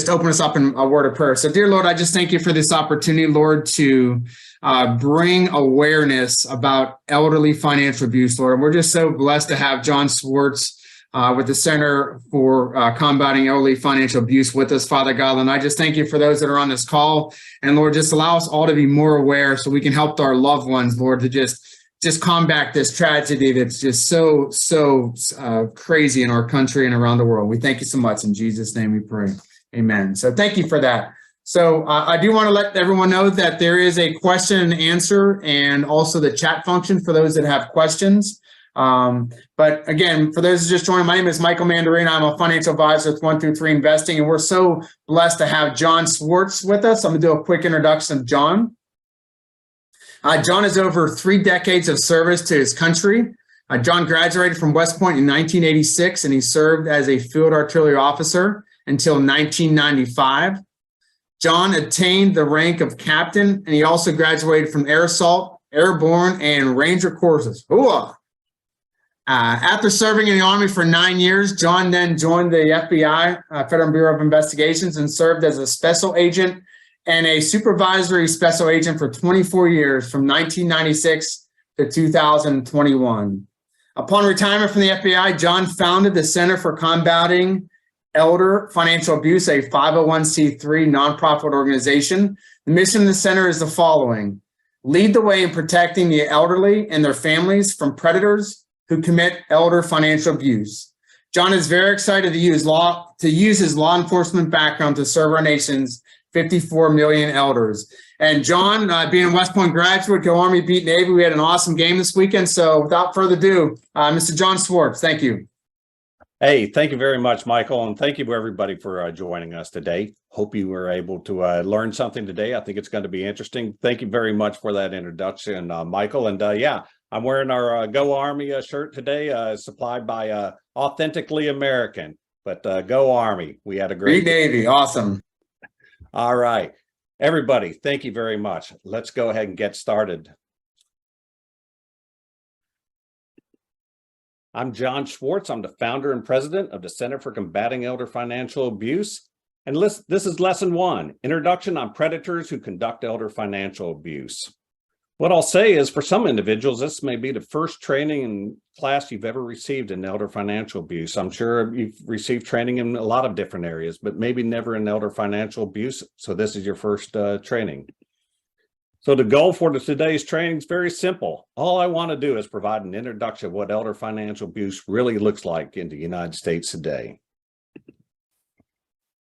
just open us up in a word of prayer. So, dear Lord, I just thank you for this opportunity, Lord, to bring awareness about elderly financial abuse, Lord. And we're just so blessed to have John Schwartz with the Center for Combating Elderly Financial Abuse with us, Father God. And I just thank you for those that are on this call. And Lord, just allow us all to be more aware so we can help our loved ones, Lord, to just combat this tragedy that's just so crazy in our country and around the world. We thank you so much. In Jesus' name we pray. Amen. So thank you for that. So I do want to let everyone know that there is a question and answer and also the chat function for those that have questions. But again, for those who just joined, my name is Michael Mandarino. I'm a financial advisor with 123 Investing, and we're so blessed to have John Schwartz with us. I'm going to do a quick introduction of John. John has over 3 decades of service to his country. John graduated from West Point in 1986, and he served as a field artillery officer until 1995. John attained the rank of captain, and he also graduated from Air Assault, Airborne, and Ranger courses. After serving in the Army for 9 years, John then joined the FBI, Federal Bureau of Investigations, and served as a special agent and a supervisory special agent for 24 years from 1996 to 2021. Upon retirement from the FBI, John founded the Center for Combating Elder Financial Abuse, a 501c3 nonprofit organization. The mission of the center is the following: lead the way in protecting the elderly and their families from predators who commit elder financial abuse. John is very excited to use his law enforcement background to serve our nation's 54 million elders. And John, being a West Point graduate, go Army, beat Navy. We had an awesome game this weekend. So without further ado, Mr. John Schwartz, thank you. Hey, thank you very much, Michael. And thank you everybody for joining us today. Hope you were able to learn something today. I think it's going to be interesting. Thank you very much for that introduction, Michael. And yeah, I'm wearing our Go Army shirt today, supplied by Authentically American, but Go Army. We had a great Navy. Awesome. All right, everybody, thank you very much. Let's go ahead and get started. I'm John Schwartz. I'm the founder and president of the Center for Combating Elder Financial Abuse. And this is lesson 1, Introduction on Predators Who Conduct Elder Financial Abuse. What I'll say is, for some individuals, this may be the first training and class you've ever received in elder financial abuse. I'm sure you've received training in a lot of different areas, but maybe never in elder financial abuse. So this is your first training. So the goal for today's training is very simple. All I want to do is provide an introduction of what elder financial abuse really looks like in the United States today.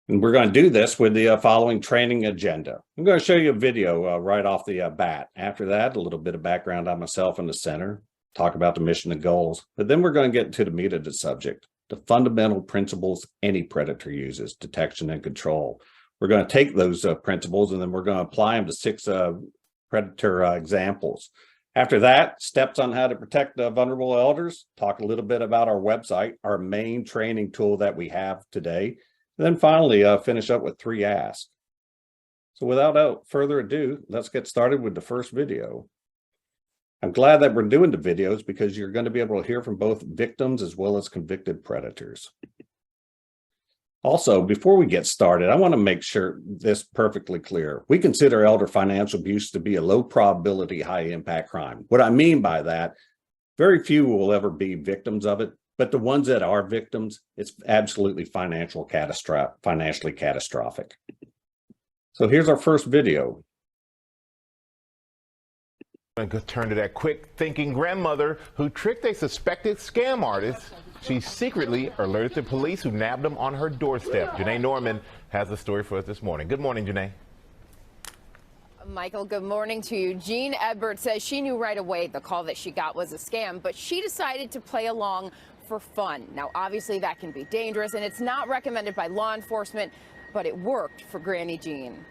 And we're going to do this with the following training agenda. I'm going to show you a video right off the bat. After that, a little bit of background on myself and the center, talk about the mission and goals. But then we're going to get into the meat of the subject, the fundamental principles any predator uses: detection and control. We're going to take those principles and then we're going to apply them to 6 predator examples. After that, steps on how to protect vulnerable elders, talk a little bit about our website, our main training tool that we have today. And then finally, finish up with 3 asks. So without further ado, let's get started with the first video. I'm glad that we're doing the videos because you're going to be able to hear from both victims as well as convicted predators. Also, before we get started, I want to make sure this perfectly clear. We consider elder financial abuse to be a low probability, high impact crime. What I mean by that, very few will ever be victims of it. But the ones that are victims, it's absolutely financially catastrophic. So here's our first video. I'm going to turn to that quick-thinking grandmother who tricked a suspected scam artist. She secretly alerted the police who nabbed him on her doorstep. Janae Norman has the story for us this morning. Good morning, Janae. Michael, good morning to you. Jean Ebert says she knew right away the call that she got was a scam, but she decided to play along for fun. Now, obviously, that can be dangerous, and it's not recommended by law enforcement, but it worked for Granny Jean.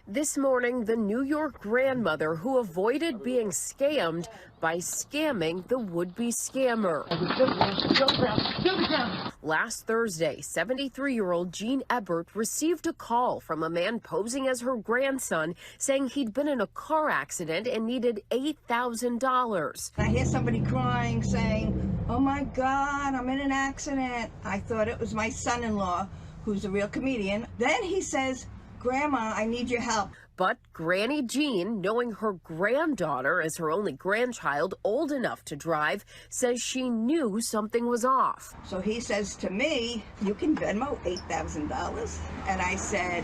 This morning, the New York grandmother who avoided being scammed by scamming the would-be scammer. Last Thursday, 73-year-old Jean Ebert received a call from a man posing as her grandson saying he'd been in a car accident and needed $8,000. I hear somebody crying saying, "Oh my God, I'm in an accident." I thought it was my son-in-law who's a real comedian. Then he says, "Grandma, I need your help." But Granny Jean, knowing her granddaughter as her only grandchild old enough to drive, says she knew something was off. So he says to me, "You can Venmo $8,000. And I said,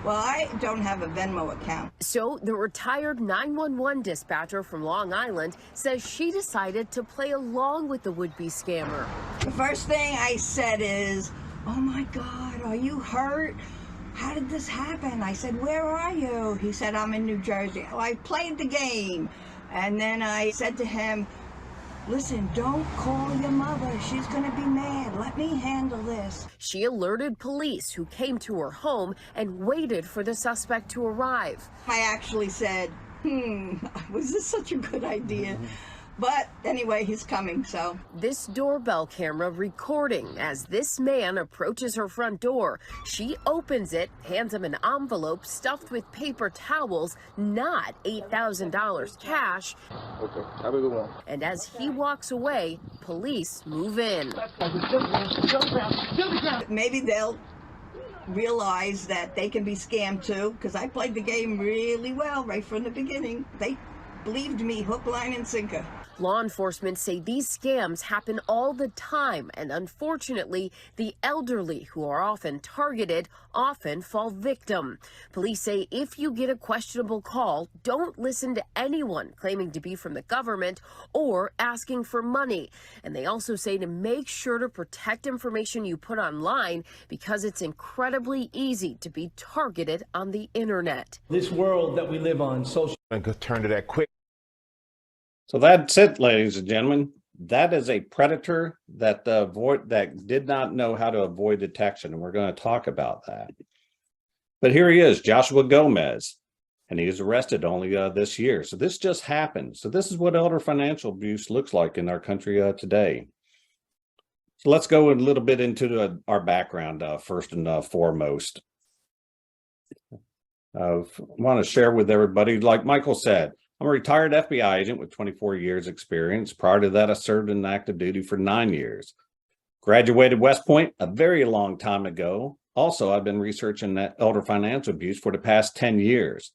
"Well, I don't have a Venmo account." So the retired 911 dispatcher from Long Island says she decided to play along with the would-be scammer. The first thing I said is, "Oh my God, are you hurt? How did this happen?" I said, "Where are you?" He said, "I'm in New Jersey." Oh, I played the game. And then I said to him, "Listen, don't call your mother. She's going to be mad. Let me handle this." She alerted police, who came to her home and waited for the suspect to arrive. I actually said, was this such a good idea? But anyway, he's coming, so. This doorbell camera recording as this man approaches her front door. She opens it, hands him an envelope stuffed with paper towels, not $8,000 cash. Okay, have a good one. And as he walks away, police move in. Maybe they'll realize that they can be scammed too, because I played the game really well right from the beginning. They believed me hook, line, and sinker. Law enforcement say these scams happen all the time, and unfortunately, the elderly, who are often targeted, often fall victim. Police say if you get a questionable call, don't listen to anyone claiming to be from the government or asking for money. And they also say to make sure to protect information you put online, because it's incredibly easy to be targeted on the internet. This world that we live on, social. And go turn to that quick. So that's it, ladies and gentlemen. That is a predator that did not know how to avoid detection, and we're going to talk about that. But here he is, Joshua Gomez, and he was arrested only this year. So this just happened. So this is what elder financial abuse looks like in our country today. So let's go a little bit into our background first and foremost. I want to share with everybody, like Michael said, I'm a retired FBI agent with 24 years experience. Prior to that, I served in active duty for 9 years. Graduated West Point a very long time ago. Also, I've been researching that elder financial abuse for the past 10 years.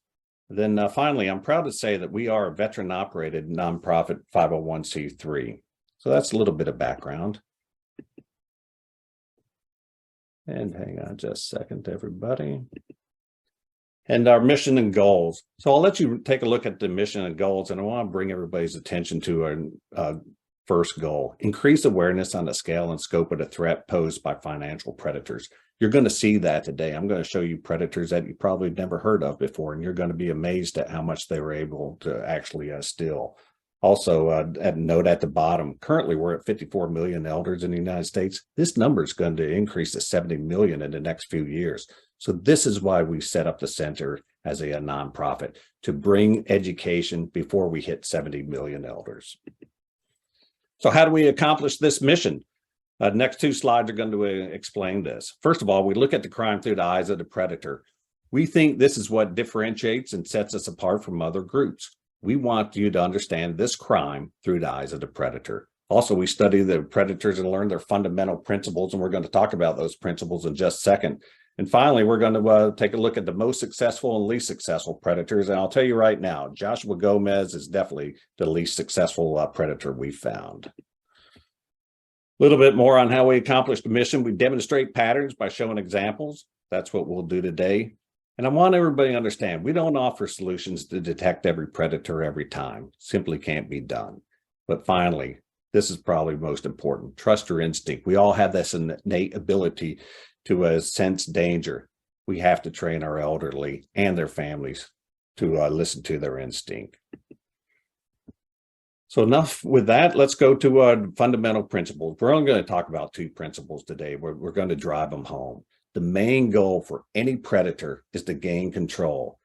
Then finally, I'm proud to say that we are a veteran-operated nonprofit 501c3. So that's a little bit of background. And hang on just a second, everybody. And our mission and goals. So I'll let you take a look at the mission and goals, and I want to bring everybody's attention to our first goal: increase awareness on the scale and scope of the threat posed by financial predators. You're going to see that today. I'm going to show you predators that you probably never heard of before, and you're going to be amazed at how much they were able to actually steal. Also, a note at the bottom, currently we're at 54 million elders in the United States. This number is going to increase to 70 million in the next few years. So this is why we set up the center as a nonprofit, to bring education before we hit 70 million elders. So how do we accomplish this mission? Next two slides are going to explain this. First of all, we look at the crime through the eyes of the predator. We think this is what differentiates and sets us apart from other groups. We want you to understand this crime through the eyes of the predator. Also, we study the predators and learn their fundamental principles, and we're going to talk about those principles in just a second. And finally, we're going to take a look at the most successful and least successful predators. And I'll tell you right now, Joshua Gomez is definitely the least successful predator we found. A little bit more on how we accomplish the mission. We demonstrate patterns by showing examples. That's what we'll do today. And I want everybody to understand, we don't offer solutions to detect every predator every time. Simply can't be done. But finally, this is probably most important. Trust your instinct. We all have this innate ability to sense danger. We have to train our elderly and their families to listen to their instinct. So enough with that. Let's go to fundamental principles. We're only going to talk about two principles today. We're going to drive them home. The main goal for any predator is to gain control.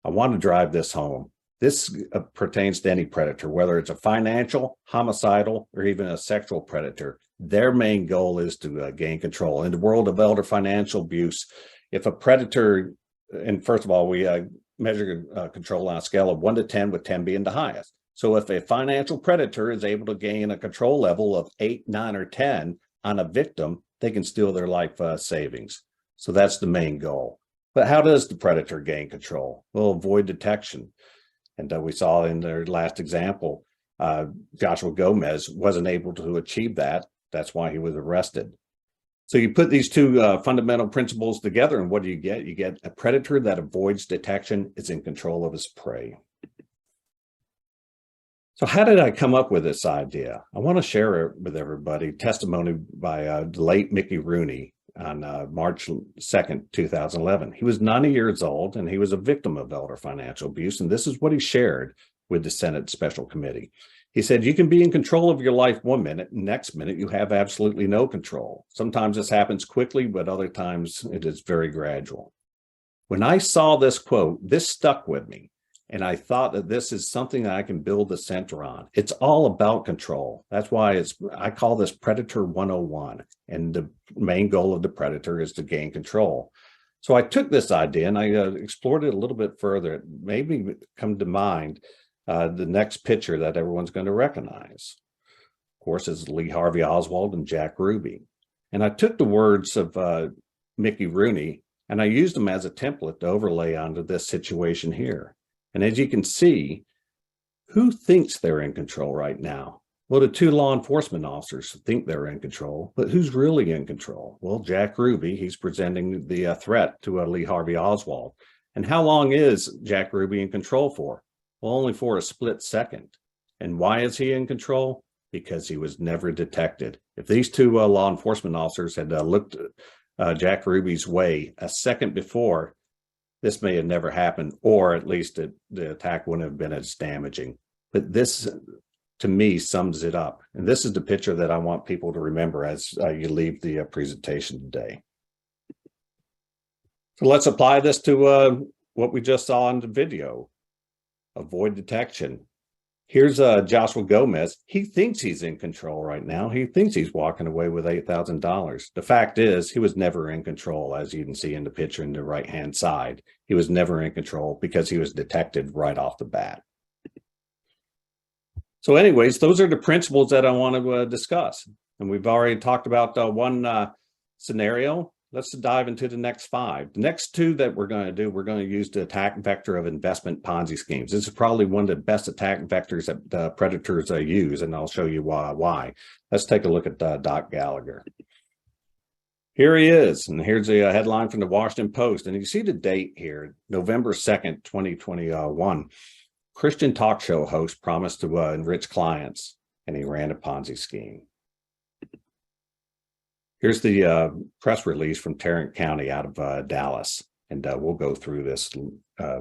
I want to drive this home. This pertains to any predator, whether it's a financial, homicidal, or even a sexual predator. Their main goal is to gain control. In the world of elder financial abuse, if a predator, and first of all, we measure control on a scale of 1 to 10, with 10 being the highest. So if a financial predator is able to gain a control level of 8, 9, or 10 on a victim, they can steal their life savings. So that's the main goal. But how does the predator gain control? Well, avoid detection. And we saw in their last example, Joshua Gomez wasn't able to achieve that. That's why he was arrested. So you put these two fundamental principles together, and what do you get? You get a predator that avoids detection, is in control of his prey. So how did I come up with this idea? I want to share it with everybody. Testimony by the late Mickey Rooney on March 2nd, 2011. He was 90 years old, and he was a victim of elder financial abuse, and this is what he shared with the Senate Special Committee. He said, you can be in control of your life 1 minute, next minute you have absolutely no control. Sometimes this happens quickly, but other times it is very gradual. When I saw this quote, this stuck with me, and I thought that this is something that I can build the center on. It's all about control. That's why I call this Predator 101, and the main goal of the predator is to gain control. So I took this idea and I explored it a little bit further. It made me come to mind the next picture that everyone's going to recognize. Of course, is Lee Harvey Oswald and Jack Ruby. And I took the words of Mickey Rooney and I used them as a template to overlay onto this situation here. And as you can see, who thinks they're in control right now? Well, the two law enforcement officers think they're in control, but who's really in control? Well, Jack Ruby, he's presenting the threat to Lee Harvey Oswald. And how long is Jack Ruby in control for? Well, only for a split second. And why is he in control? Because he was never detected. If these two law enforcement officers had looked Jack Ruby's way a second before, this may have never happened, or at least the attack wouldn't have been as damaging. But this, to me, sums it up. And this is the picture that I want people to remember as you leave the presentation today. So let's apply this to what we just saw in the video. Avoid detection. Here's Joshua Gomez. He thinks he's in control right now. He thinks he's walking away with $8,000. The fact is, he was never in control, as you can see in the picture in the right-hand side. He was never in control because he was detected right off the bat. So anyways, those are the principles that I want to discuss. And we've already talked about one scenario. Let's dive into the next 5. The next 2 that we're going to do, we're going to use the attack vector of investment Ponzi schemes. This is probably one of the best attack vectors that predators use, and I'll show you why. Let's take a look at Doc Gallagher. Here he is, and here's a headline from the Washington Post, and you see the date here, November 2nd, 2021. Christian talk show host promised to enrich clients, and he ran a Ponzi scheme. Here's the press release from Tarrant County out of Dallas, and we'll go through this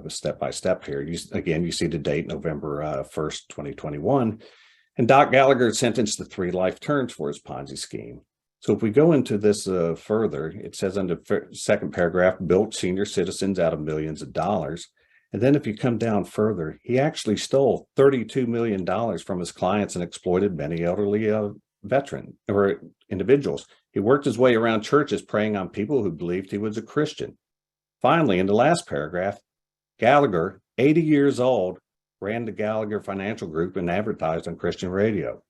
step by step here. Again, you see the date, November 1st, 2021, and Doc Gallagher sentenced to 3 life terms for his Ponzi scheme. So if we go into this further, it says on the second paragraph, built senior citizens out of millions of dollars. And then if you come down further, he actually stole $32 million from his clients and exploited many elderly veteran or individuals. He worked his way around churches preying on people who believed he was a Christian. Finally, in the last paragraph, Gallagher, 80 years old, ran the Gallagher Financial Group and advertised on Christian radio.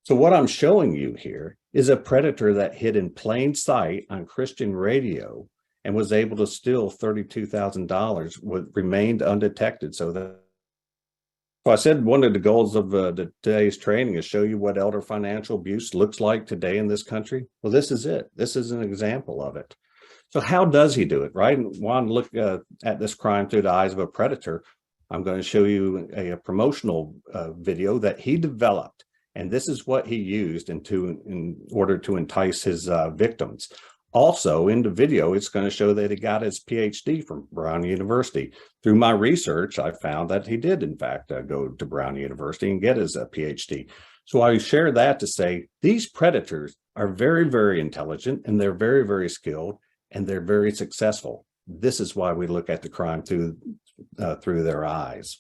So what I'm showing you here is a predator that hid in plain sight on Christian radio and was able to steal $32,000, remained undetected. So I said one of the goals of today's training is show you what elder financial abuse looks like today in this country. Well, this is it. This is an example of it. So how does he do it, right? And want to look at this crime through the eyes of a predator. I'm going to show you a promotional video that he developed. And this is what he used in order to entice his victims. Also, in the video, it's going to show that he got his PhD from Brown University. Through my research, I found that he did, in fact, go to Brown University and get his PhD. So I share that to say these predators are very, very intelligent, and they're very, very skilled, and they're very successful. This is why we look at the crime through their eyes.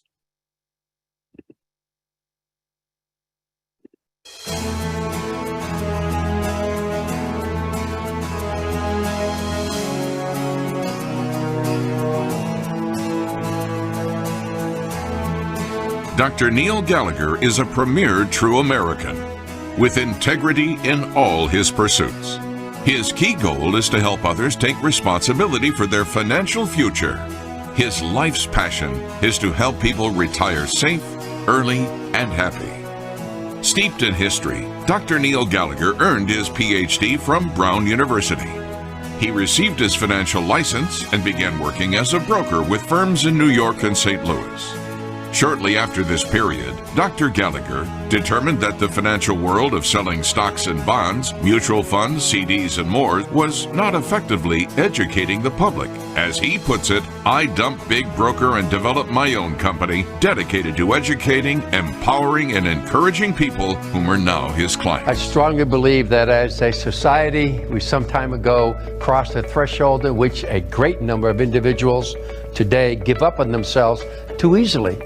Dr. Neil Gallagher is a premier true American with integrity in all his pursuits. His key goal is to help others take responsibility for their financial future. His life's passion is to help people retire safe, early, and happy. Steeped in history, Dr. Neil Gallagher earned his PhD from Brown University. He received his financial license and began working as a broker with firms in New York and St. Louis. Shortly after this period, Dr. Gallagher determined that the financial world of selling stocks and bonds, mutual funds, CDs, and more was not effectively educating the public. As he puts it, I dumped big broker and developed my own company dedicated to educating, empowering, and encouraging people whom are now his clients. I strongly believe that as a society, we some time ago crossed a threshold in which a great number of individuals today give up on themselves too easily.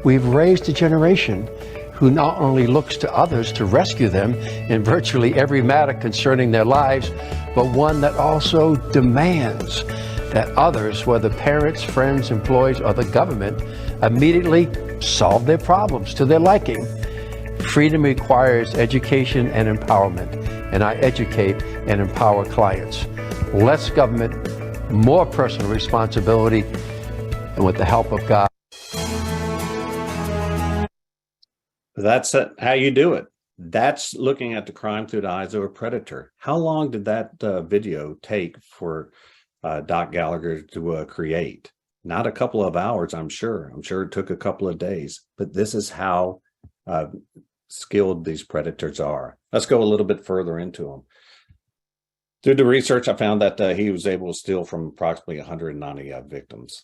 We've raised a generation who not only looks to others to rescue them in virtually every matter concerning their lives, but one that also demands that others, whether parents, friends, employees, or the government, immediately solve their problems to their liking. Freedom requires education and empowerment, and I educate and empower clients. Less government, more personal responsibility, and with the help of God. That's how you do it. That's looking at the crime through the eyes of a predator. How long did that video take for Doc Gallagher to create? Not a couple of hours, I'm sure. I'm sure it took a couple of days. But this is how skilled these predators are. Let's go a little bit further into them. Through the research, I found that he was able to steal from approximately 190 victims.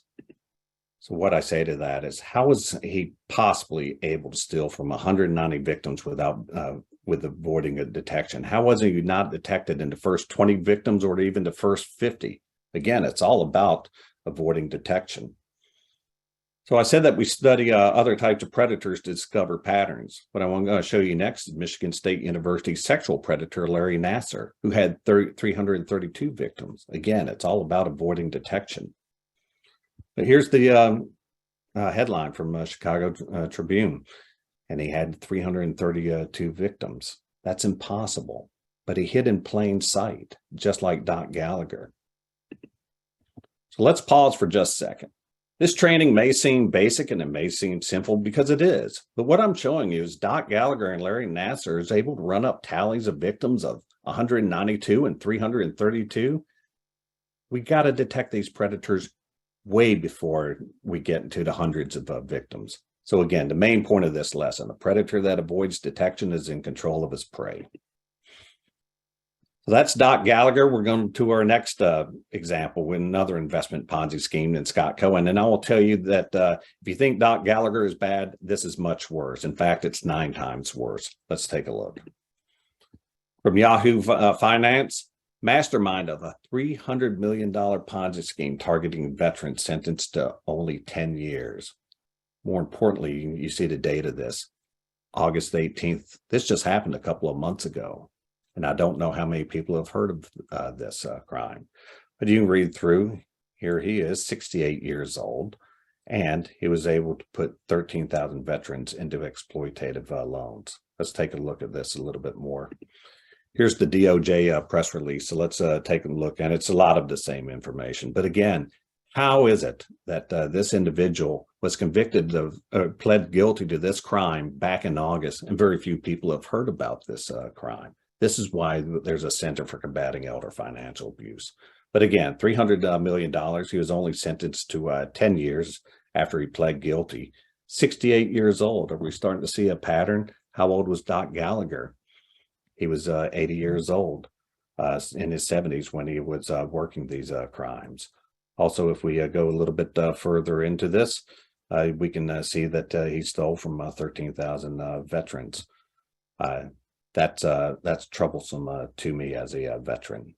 So what I say to that is, how was he possibly able to steal from 190 victims without with avoiding a detection? How was he not detected in the first 20 victims or even the first 50? Again, it's all about avoiding detection. So I said that we study other types of predators to discover patterns. What I want to show you next is Michigan State University sexual predator Larry Nassar, who had 332 victims. Again, it's all about avoiding detection. But here's the headline from Chicago Tribune, and he had 332 victims. That's impossible, but he hid in plain sight, just like Doc Gallagher. So let's pause for just a second. This training may seem basic and it may seem simple because it is, but what I'm showing you is Doc Gallagher and Larry Nassar is able to run up tallies of victims of 192 and 332. We got to detect these predators way before we get into the hundreds of victims. So again, the main point of this lesson, a predator that avoids detection is in control of his prey. So that's Doc Gallagher. We're going to our next example with another investment Ponzi scheme in Scott Cohen. And I will tell you that if you think Doc Gallagher is bad, this is much worse. In fact, it's 9 times worse. Let's take a look. From Yahoo Finance, mastermind of a $300 million Ponzi scheme targeting veterans sentenced to only 10 years. More importantly, you see the date of this, August 18th. This just happened a couple of months ago. And I don't know how many people have heard of this crime. But you can read through. Here he is, 68 years old. And he was able to put 13,000 veterans into exploitative loans. Let's take a look at this a little bit more. Here's the DOJ press release. So let's take a look. And it's a lot of the same information. But again, how is it that this individual was convicted of, pled guilty to this crime back in August, and very few people have heard about this crime? This is why there's a Center for Combating Elder Financial Abuse. But again, $300 million, he was only sentenced to 10 years after he pled guilty. 68 years old. Are we starting to see a pattern? How old was Doc Gallagher? He was 80 years old, in his 70s when he was working these crimes. Also, if we go a little bit further into this, we can see that he stole from 13,000 veterans. That's troublesome to me as a veteran.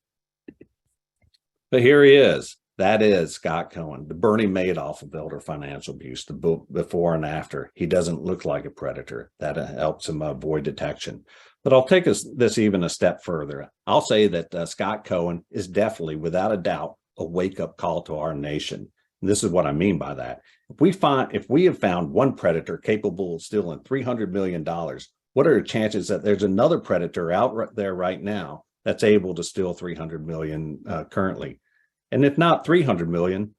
But here he is. That is Scott Cohen, the Bernie Madoff of elder financial abuse, the before and after. He doesn't look like a predator. That helps him avoid detection. But I'll take this even a step further. I'll say that Scott Cohen is definitely, without a doubt, a wake-up call to our nation. And this is what I mean by that. If we have found one predator capable of stealing $300 million, what are the chances that there's another predator out there right now that's able to steal 300 million currently. And if not 300 million,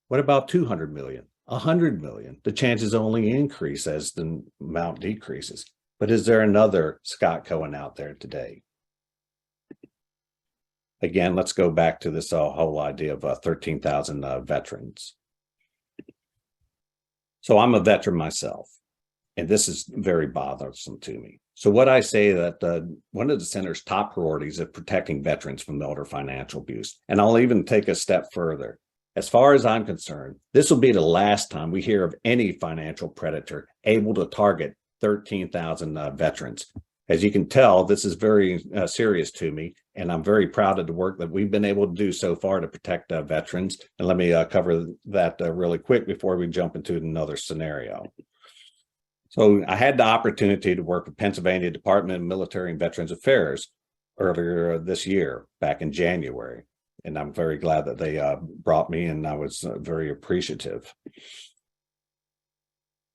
what about 200 million, 100 million? The chances only increase as the amount decreases. But is there another Scott Cohen out there today? Again, let's go back to this whole idea of 13,000 veterans. So I'm a veteran myself, and this is very bothersome to me. So what I say that one of the center's top priorities is protecting veterans from elder financial abuse. And I'll even take a step further. As far as I'm concerned, this will be the last time we hear of any financial predator able to target 13,000 veterans. As you can tell, this is very serious to me, and I'm very proud of the work that we've been able to do so far to protect veterans. And let me cover that really quick before we jump into another scenario. So I had the opportunity to work with Pennsylvania Department of Military and Veterans Affairs earlier this year, back in January. And I'm very glad that they brought me, and I was very appreciative.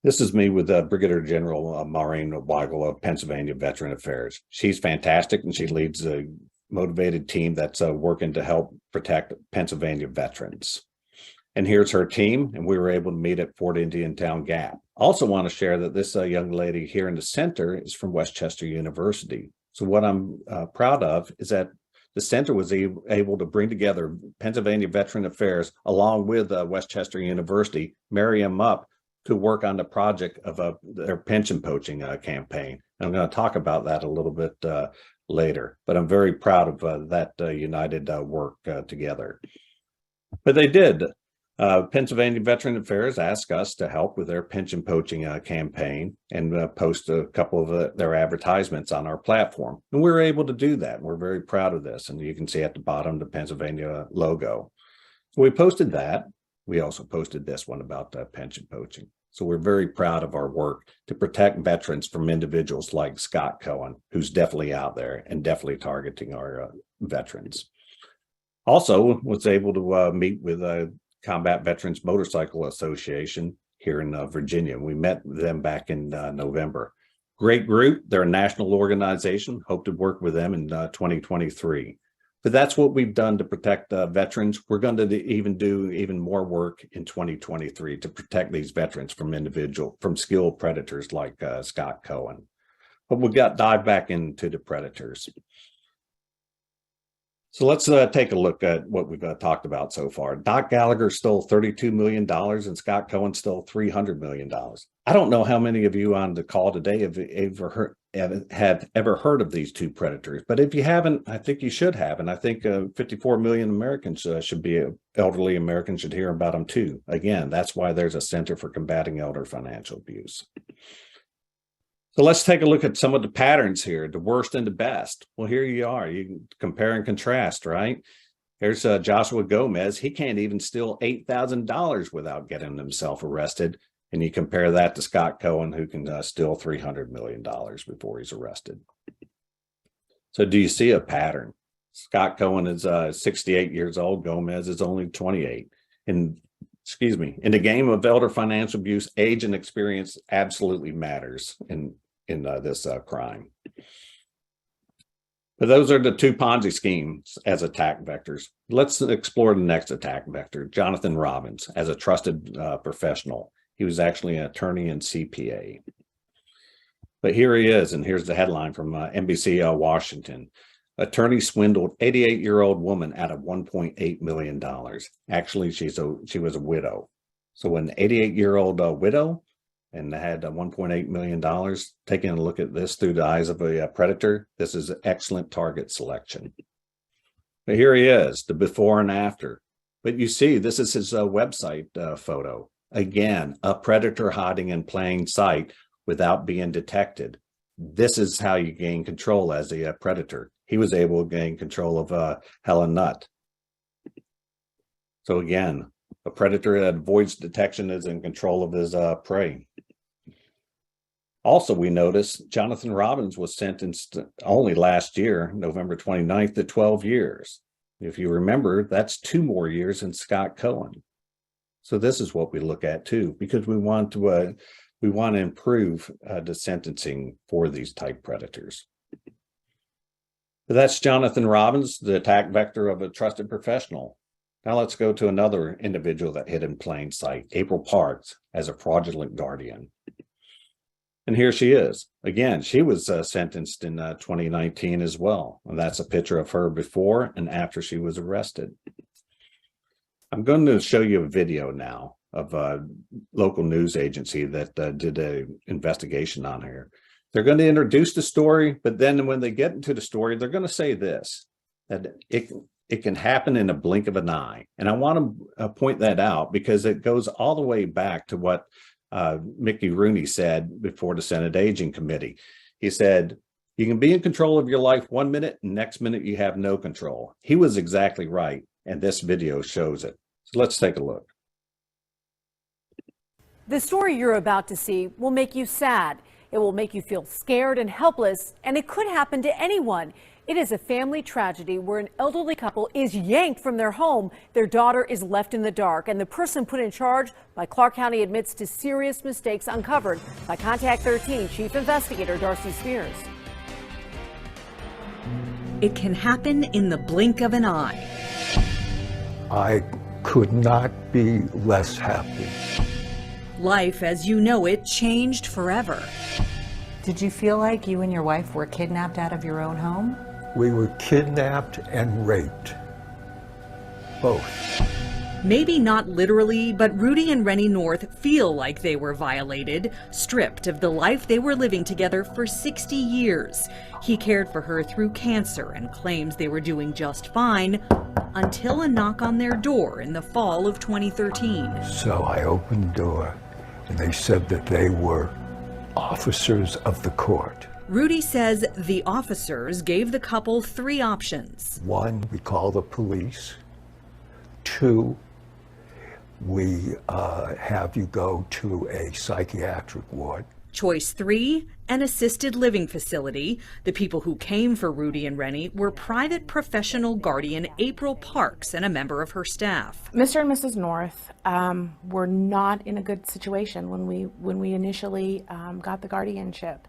This is me with Brigadier General Maureen Weigel of Pennsylvania Veteran Affairs. She's fantastic, and she leads a motivated team that's working to help protect Pennsylvania veterans. And here's her team, and we were able to meet at Fort Indian Town Gap. Also want to share that this young lady here in the center is from Westchester University. So what I'm proud of is that the center was able to bring together Pennsylvania Veteran Affairs along with Westchester University, marry them up to work on the project of their pension poaching campaign. And I'm going to talk about that a little bit later, but I'm very proud of that united work together. But they did. Pennsylvania Veteran Affairs asked us to help with their pension poaching campaign and post a couple of their advertisements on our platform. And we were able to do that. We're very proud of this. And you can see at the bottom the Pennsylvania logo. So we posted that. We also posted this one about pension poaching. So we're very proud of our work to protect veterans from individuals like Scott Cohen, who's definitely out there and definitely targeting our veterans. Also was able to meet with Combat Veterans Motorcycle Association here in Virginia. We met them back in November. Great group. They're a national organization. Hope to work with them in 2023. But that's what we've done to protect veterans. We're going to do even more work in 2023 to protect these veterans from skilled predators like Scott Cohen. But we've got to dive back into the predators. So let's take a look at what we've talked about so far. Doc Gallagher stole $32 million and Scott Cohen stole $300 million. I don't know how many of you on the call today have ever heard of these two predators, but if you haven't, I think you should have. And I think 54 million Americans elderly Americans should hear about them too. Again, that's why there's a Center for Combating Elder Financial Abuse. So let's take a look at some of the patterns here, the worst and the best. Well, here you are. You can compare and contrast, right? Here's Joshua Gomez. He can't even steal $8,000 without getting himself arrested. And you compare that to Scott Cohen, who can steal $300 million before he's arrested. So do you see a pattern? Scott Cohen is 68 years old. Gomez is only 28. In the game of elder financial abuse, age and experience absolutely matters in this crime. But those are the two Ponzi schemes as attack vectors. Let's explore the next attack vector, Jonathan Robbins, as a trusted professional. He was actually an attorney and CPA. But here he is, and here's the headline from NBC Washington. Attorney swindled 88-year-old woman out of $1.8 million. Actually, she was a widow. So an 88-year-old widow and had $1.8 million, taking a look at this through the eyes of a predator, this is an excellent target selection. But here he is, the before and after. But you see, this is his website photo. Again, a predator hiding in plain sight without being detected. This is how you gain control as a predator. He was able to gain control of Helen Nutt. So again, a predator that avoids detection is in control of his prey. Also, we notice Jonathan Robbins was sentenced only last year, November 29th, to 12 years. If you remember, that's 2 more years than Scott Cohen. So this is what we look at too, because we want to improve the sentencing for these type predators. But that's Jonathan Robbins, the attack vector of a trusted professional. Now let's go to another individual that hid in plain sight, April Parks, as a fraudulent guardian. And here she is. Again, she was sentenced in 2019 as well. And that's a picture of her before and after she was arrested. I'm going to show you a video now of a local news agency that did an investigation on her. They're going to introduce the story, but then when they get into the story, they're going to say this, that it can happen in a blink of an eye. And I want to point that out because it goes all the way back to what Mickey Rooney said before the Senate Aging Committee. He said, you can be in control of your life 1 minute, and next minute you have no control. He was exactly right, and this video shows it. So let's take a look. The story you're about to see will make you sad. It will make you feel scared and helpless, and it could happen to anyone. It is a family tragedy where an elderly couple is yanked from their home. Their daughter is left in the dark, and the person put in charge by Clark County admits to serious mistakes uncovered by Contact 13 Chief Investigator Darcy Spears. It can happen in the blink of an eye. I could not be less happy. Life as you know it changed forever. Did you feel like you and your wife were kidnapped out of your own home? We were kidnapped and raped. Both. Maybe not literally, but Rudy and Rennie North feel like they were violated, stripped of the life they were living together for 60 years. He cared for her through cancer and claims they were doing just fine until a knock on their door in the fall of 2013. So I opened the door and they said that they were officers of the court. Rudy says the officers gave the couple 3 options. 1, we call the police. 2, we have you go to a psychiatric ward. Choice 3, an assisted living facility. The people who came for Rudy and Rennie were private professional guardian April Parks and a member of her staff. Mr. and Mrs. North were not in a good situation when we initially got the guardianship.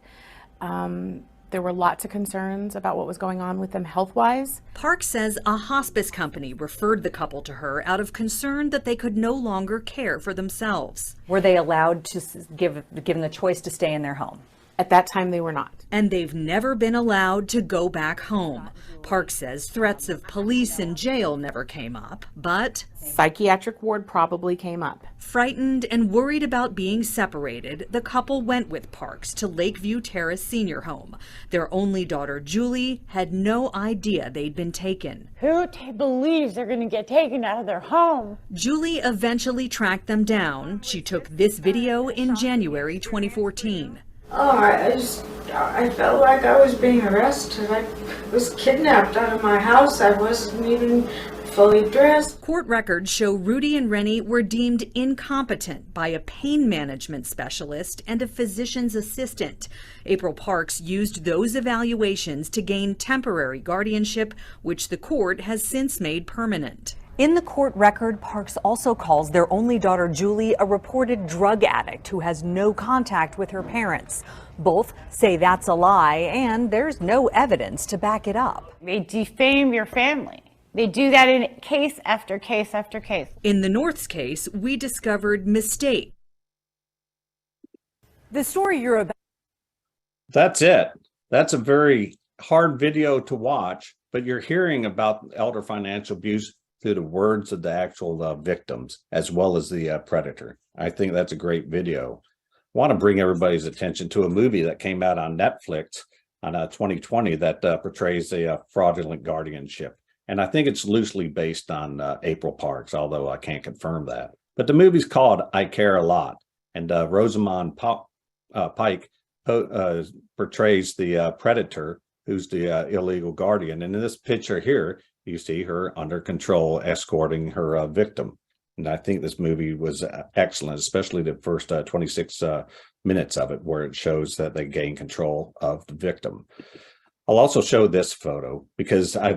There were lots of concerns about what was going on with them health-wise. Parks says a hospice company referred the couple to her out of concern that they could no longer care for themselves. Were they allowed to given the choice to stay in their home? At that time, they were not. And they've never been allowed to go back home. Parks says threats of police and jail never came up, but psychiatric ward probably came up. Frightened and worried about being separated, the couple went with Parks to Lakeview Terrace Senior Home. Their only daughter, Julie, had no idea they'd been taken. Who believes they're going to get taken out of their home? Julie eventually tracked them down. She took this video in January 2014. Oh, I felt like I was being arrested. I was kidnapped out of my house. I wasn't even fully dressed. Court records show Rudy and Rennie were deemed incompetent by a pain management specialist and a physician's assistant. April Parks used those evaluations to gain temporary guardianship, which the court has since made permanent. In the court record, Parks also calls their only daughter, Julie, a reported drug addict who has no contact with her parents. Both say that's a lie, and there's no evidence to back it up. They defame your family. They do that in case after case after case. In the North's case, we discovered mistake. The story you're about. That's it. That's a very hard video to watch, but you're hearing about elder financial abuse through the words of the actual victims, as well as the predator. I think that's a great video. I want to bring everybody's attention to a movie that came out on Netflix on 2020 that portrays a fraudulent guardianship. And I think it's loosely based on April Parks, although I can't confirm that. But the movie's called I Care a Lot. And Rosamund Pike portrays the predator, who's the illegal guardian. And in this picture here, you see her under control, escorting her victim. And I think this movie was excellent, especially the first 26 minutes of it, where it shows that they gain control of the victim. I'll also show this photo because I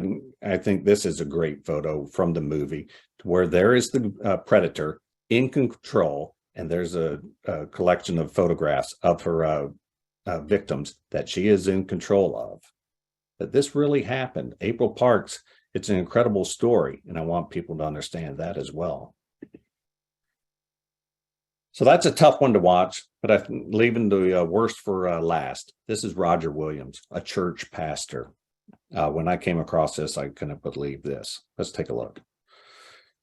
think this is a great photo from the movie, where there is the predator in control, and there's a collection of photographs of her victims that she is in control of. But this really happened. April Parks, it's an incredible story, and I want people to understand that as well. So that's a tough one to watch, but I'm leaving the worst for last. This is Roger Williams, a church pastor. When I came across this, I couldn't believe this. Let's take a look.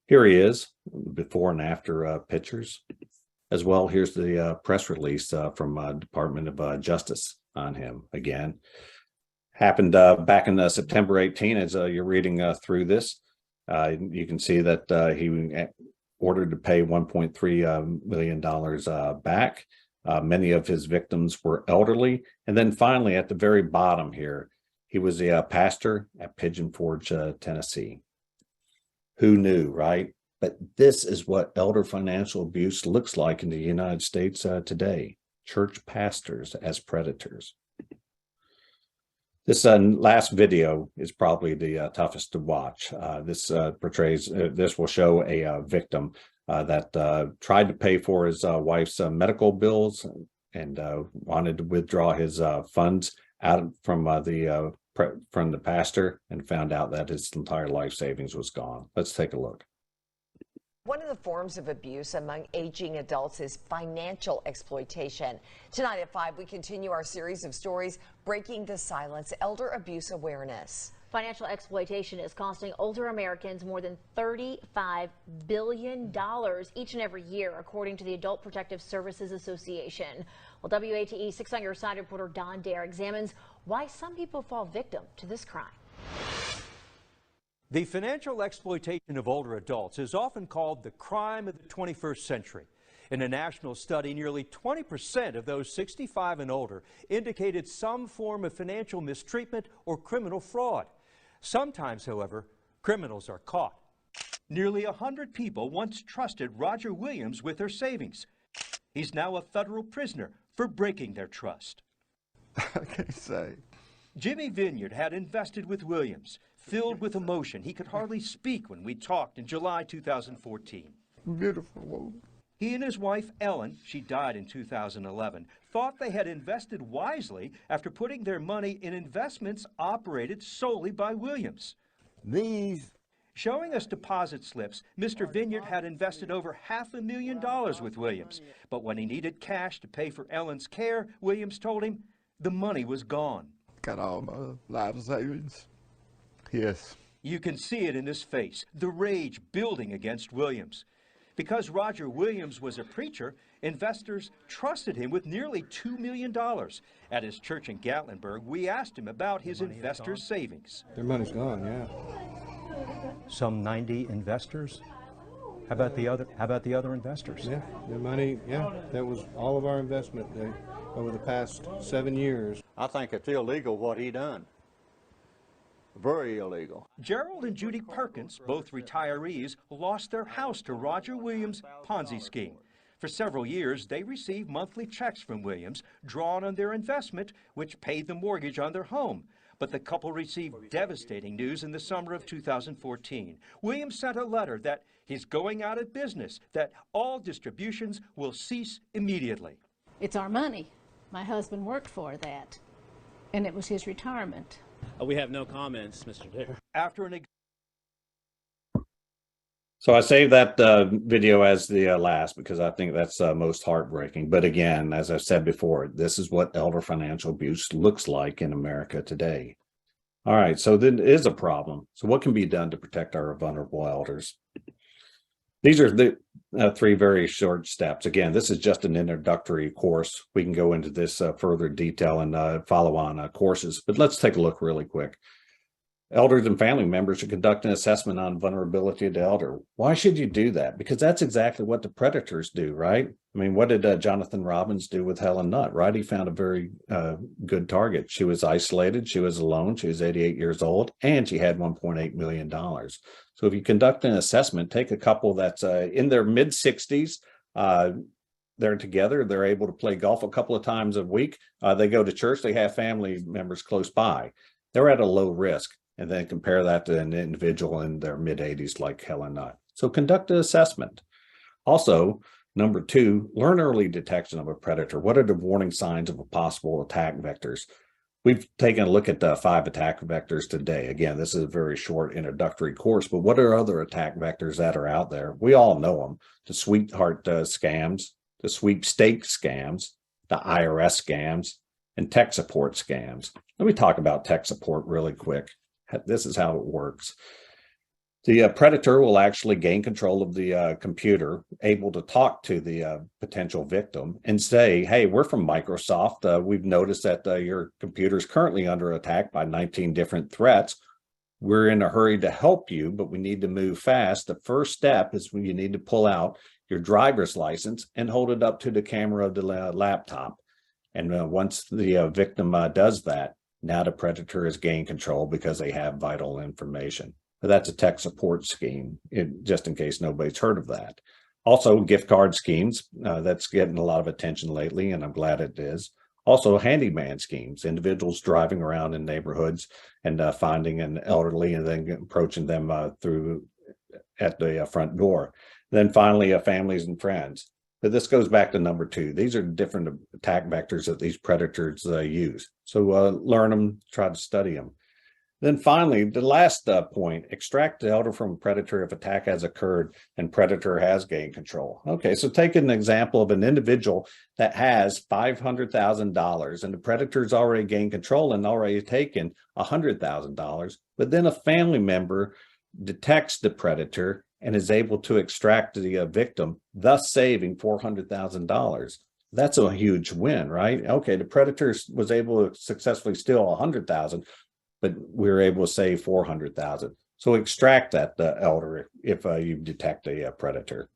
Here he is, before and after pictures. As well, here's the press release from Department of Justice on him again. Happened back in September 18, as you're reading through this. You can see that he ordered to pay $1.3 million back. Many of his victims were elderly. And then finally, at the very bottom here, he was a pastor at Pigeon Forge, Tennessee. Who knew, right? But this is what elder financial abuse looks like in the United States today. Church pastors as predators. This last video is probably the toughest to watch. This will show a victim that tried to pay for his wife's medical bills and wanted to withdraw his funds out from the pastor, and found out that his entire life savings was gone. Let's take a look. One of the forms of abuse among aging adults is financial exploitation. Tonight at 5, we continue our series of stories breaking the silence, elder abuse awareness. Financial exploitation is costing older Americans more than $35 billion each and every year, according to the Adult Protective Services Association. Well, WATE 6 on Your Side reporter Don Dare examines why some people fall victim to this crime. The financial exploitation of older adults is often called the crime of the 21st century. In a national study, nearly 20% of those 65 and older indicated some form of financial mistreatment or criminal fraud. Sometimes, however, criminals are caught. Nearly 100 people once trusted Roger Williams with their savings. He's now a federal prisoner for breaking their trust. I can't say. Jimmy Vineyard had invested with Williams. Filled with emotion, he could hardly speak when we talked in July 2014. Beautiful woman. He and his wife, Ellen, she died in 2011, thought they had invested wisely after putting their money in investments operated solely by Williams. Showing us deposit slips, Mr. Vineyard had invested over $500,000 with Williams. But when he needed cash to pay for Ellen's care, Williams told him the money was gone. Got all my life savings. Yes. You can see it in his face, the rage building against Williams. Because Roger Williams was a preacher, investors trusted him with nearly $2 million. At his church in Gatlinburg, we asked him about his investors' savings. Their money's gone, yeah. Some 90 investors? How about the other investors? Yeah, their money, yeah, that was all of our investment over the past 7 years. I think it's illegal what he done. Very illegal. Gerald and Judy Perkins, both retirees, lost their house to Roger Williams' Ponzi scheme. For several years, they received monthly checks from Williams, drawn on their investment, which paid the mortgage on their home. But the couple received devastating news in the summer of 2014. Williams sent a letter that he's going out of business, that all distributions will cease immediately. It's our money. My husband worked for that, and it was his retirement. We have no comments, Mr. Dare. So I saved that video as the last because I think that's most heartbreaking. But again, as I've said before, this is what elder financial abuse looks like in America today. All right, so there is a problem. So what can be done to protect our vulnerable elders? These are the 3 very short steps. Again, this is just an introductory course. We can go into this further detail and follow on courses, but let's take a look really quick. Elders and family members should conduct an assessment on vulnerability of the elder. Why should you do that? Because that's exactly what the predators do, right? I mean, what did Jonathan Robbins do with Helen Nutt, right? He found a very good target. She was isolated, she was alone, she was 88 years old, and she had $1.8 million. So if you conduct an assessment, take a couple that's in their mid-60s, they're together, they're able to play golf a couple of times a week, they go to church, they have family members close by. They're at a low risk. And then compare that to an individual in their mid-80s like Helen Nutt. So conduct an assessment. Also, number 2, learn early detection of a predator. What are the warning signs of a possible attack vectors? We've taken a look at 5 attack vectors today. Again, this is a very short introductory course, but what are other attack vectors that are out there? We all know them. The sweetheart scams, the sweepstakes scams, the IRS scams, and tech support scams. Let me talk about tech support really quick. This is how it works. The predator will actually gain control of the computer, able to talk to the potential victim and say, hey, we're from Microsoft. We've noticed that your computer is currently under attack by 19 different threats. We're in a hurry to help you, but we need to move fast. The first step is when you need to pull out your driver's license and hold it up to the camera of the laptop. And once the victim does that, now the predator has gained control because they have vital information. But that's a tech support scheme, just in case nobody's heard of that. Also, gift card schemes, that's getting a lot of attention lately, and I'm glad it is. Also, handyman schemes, individuals driving around in neighborhoods and finding an elderly and then approaching them through at the front door. Then finally, families and friends. But this goes back to number 2. These are different attack vectors that these predators use. So learn them, try to study them. Then finally, the last point, extract the elder from predator if attack has occurred and predator has gained control. Okay, so take an example of an individual that has $500,000 and the predator's already gained control and already taken $100,000, but then a family member detects the predator and is able to extract the victim, thus saving $400,000. That's a huge win, right? Okay, the predator was able to successfully steal $100,000, but we were able to save $400,000. So extract that elder if you detect a predator.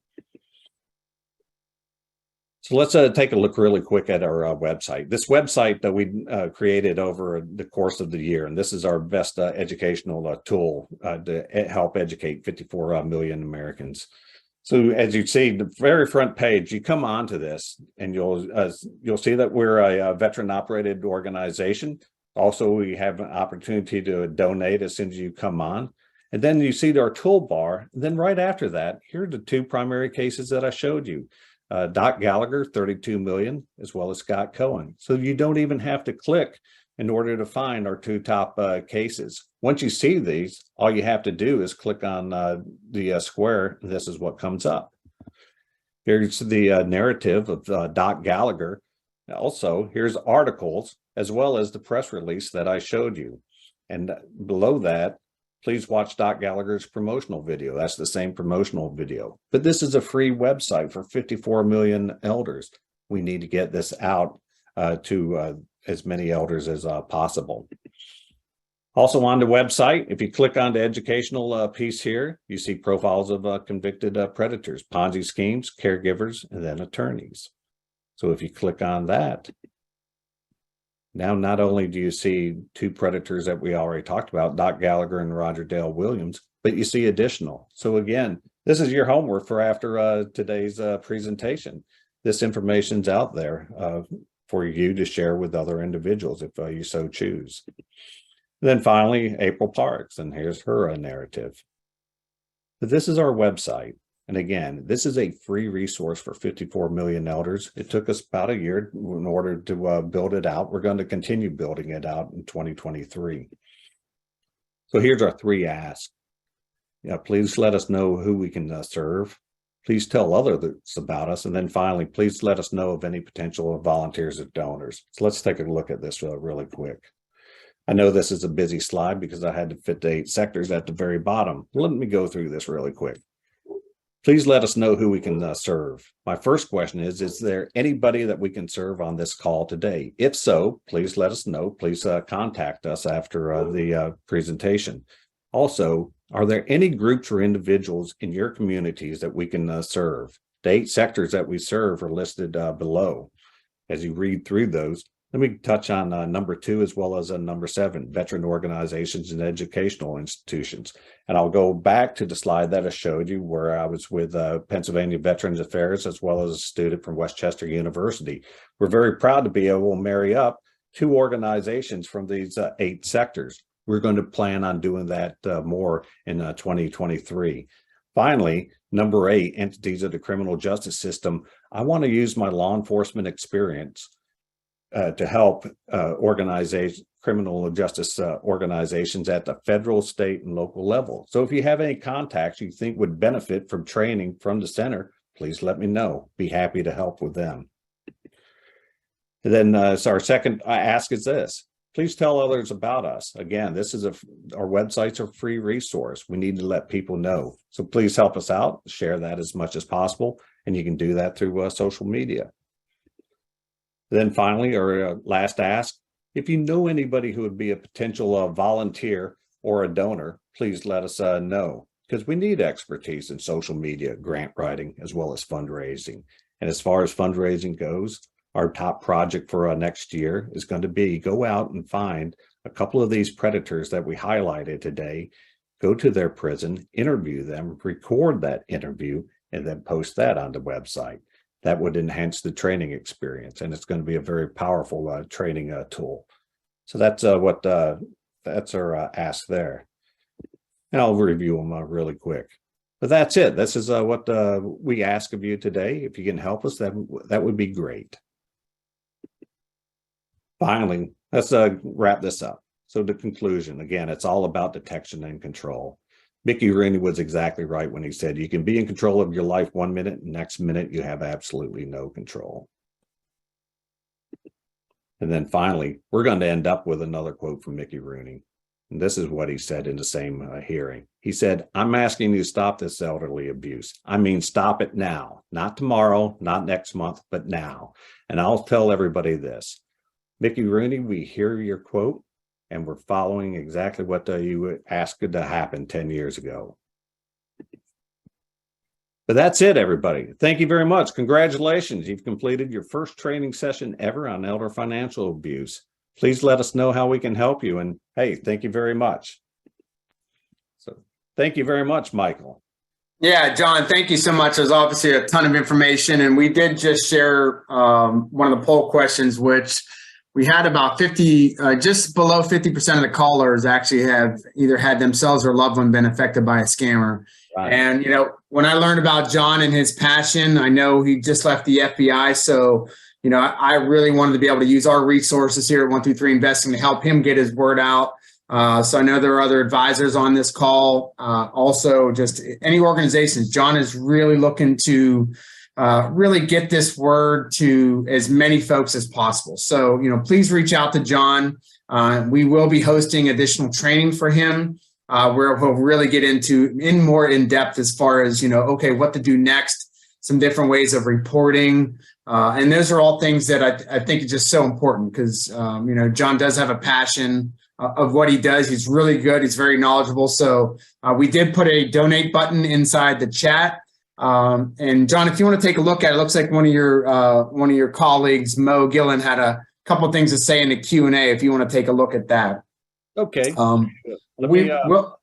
So let's take a look really quick at our website. This website that we created over the course of the year, and this is our best educational tool to help educate 54 million Americans. So as you see, the very front page, you come onto this and you'll see that we're a veteran-operated organization. Also, we have an opportunity to donate as soon as you come on. And then you see our toolbar. And then right after that, here are the 2 primary cases that I showed you. Doc Gallagher, 32 million, as well as Scott Cohen. So you don't even have to click in order to find our 2 top cases. Once you see these, all you have to do is click on the square. And this is what comes up. Here's the narrative of Doc Gallagher. Also, here's articles as well as the press release that I showed you. And below that, please watch Doc Gallagher's promotional video. That's the same promotional video. But this is a free website for 54 million elders. We need to get this out to as many elders as possible. Also on the website, if you click on the educational piece here, you see profiles of convicted predators, Ponzi schemes, caregivers, and then attorneys. So if you click on that, now not only do you see 2 predators that we already talked about, Doc Gallagher and Roger Dale Williams, but you see additional. So again, this is your homework for after today's presentation. This information's out there for you to share with other individuals if you so choose. And then finally, April Parks, and here's her narrative. But this is our website. And again, this is a free resource for 54 million elders. It took us about a year in order to build it out. We're going to continue building it out in 2023. So here's our 3 asks. Please let us know who we can serve. Please tell others about us. And then finally, please let us know of any potential volunteers or donors. So let's take a look at this really quick. I know this is a busy slide because I had to fit the 8 sectors at the very bottom. Let me go through this really quick. Please let us know who we can serve. My first question is there anybody that we can serve on this call today? If so, please let us know. Please contact us after the presentation. Also, are there any groups or individuals in your communities that we can serve? The 8 sectors that we serve are listed below. As you read through those, let me touch on number 2 as well as number 7, veteran organizations and educational institutions. And I'll go back to the slide that I showed you where I was with Pennsylvania Veterans Affairs as well as a student from Westchester University. We're very proud to be able to marry up 2 organizations from these 8 sectors. We're going to plan on doing that more in 2023. Finally, number 8, entities of the criminal justice system. I want to use my law enforcement experience to help criminal justice organizations at the federal, state, and local level. So if you have any contacts you think would benefit from training from the center, please let me know. Be happy to help with them. And then so our second ask is this. Please tell others about us. Again, this is our website's a free resource. We need to let people know. So please help us out, share that as much as possible. And you can do that through social media. Then finally, our last ask, if you know anybody who would be a potential volunteer or a donor, please let us know, because we need expertise in social media, grant writing, as well as fundraising. And as far as fundraising goes, our top project for next year is going to be go out and find a couple of these predators that we highlighted today, go to their prison, interview them, record that interview, and then post that on the website. That would enhance the training experience, and it's going to be a very powerful training tool. So that's that's our ask there. And I'll review them really quick. But that's it. This is what we ask of you today. If you can help us, that would be great. Finally, let's wrap this up. So the conclusion, again, it's all about detection and control. Mickey Rooney was exactly right when he said you can be in control of your life 1 minute, and next minute you have absolutely no control. And then finally, we're going to end up with another quote from Mickey Rooney. And this is what he said in the same hearing. He said, "I'm asking you to stop this elderly abuse. I mean, stop it now, not tomorrow, not next month, but now. And I'll tell everybody this. Mickey Rooney, we hear your quote, and we're following exactly what you asked to happen 10 years ago." But that's it, everybody. Thank you very much. Congratulations. You've completed your first training session ever on elder financial abuse. Please let us know how we can help you. And hey, thank you very much. So thank you very much, Michael. Yeah, John, thank you so much. There's obviously a ton of information, and we did just share one of the poll questions, which we had about 50, just below 50% of the callers actually have either had themselves or loved one been affected by a scammer. Right. And, you know, when I learned about John and his passion, I know he just left the FBI. So, you know, I really wanted to be able to use our resources here at 123 Investing to help him get his word out. So I know there are other advisors on this call. Also, just any organizations. John is really looking to really get this word to as many folks as possible. So, you know, please reach out to John. We will be hosting additional training for him where we'll really get more in depth as far as, you know, okay, what to do next, some different ways of reporting. And those are all things that I think is just so important because, you know, John does have a passion of what he does. He's really good. He's very knowledgeable. So we did put a donate button inside the chat. And John, if you want to take a look at it, it looks like one of your colleagues, Mo Gillen, had a couple of things to say in the Q&A. If you want to take a look at that. Okay. We'll